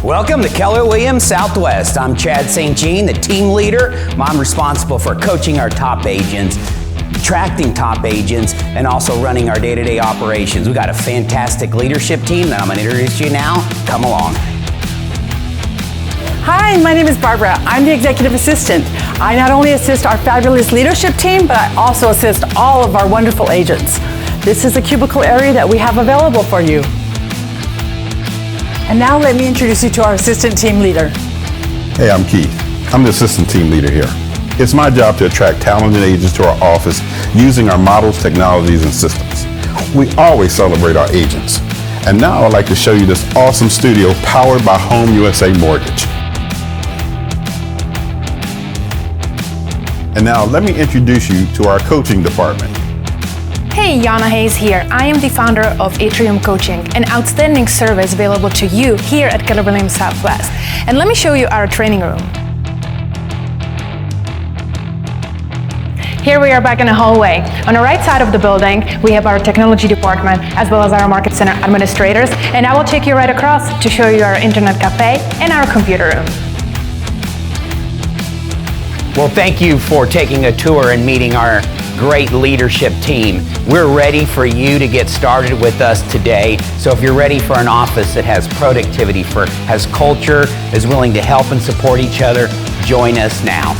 Welcome to Keller Williams Southwest. I'm Chad St. Jean, the team leader. I'm responsible for coaching our top agents, attracting top agents, and also running our day-to-day operations. We've got a fantastic leadership team that I'm going to introduce you now. Come along. Hi, my name is Barbara. I'm the executive assistant. I not only assist our fabulous leadership team, but I also assist all of our wonderful agents. This is a cubicle area that we have available for you. And now let me introduce you to our assistant team leader. Hey, I'm Keith. I'm the assistant team leader here. It's my job to attract talented agents to our office using our models, technologies, and systems. We always celebrate our agents. And now I'd like to show you this awesome studio powered by Home USA Mortgage. And now let me introduce you to our coaching department. Hey, Yana Hayes here. I am the founder of Atrium Coaching, an outstanding service available to you here at Keller Williams Southwest. And let me show you our training room. Here we are back in the hallway. On the right side of the building, we have our technology department as well as our market center administrators. And I will take you right across to show you our internet cafe and our computer room. Well, thank you for taking a tour and meeting our great leadership team. We're ready for you to get started with us today. So if you're ready for an office that has productivity, has culture, is willing to help and support each other, join us now.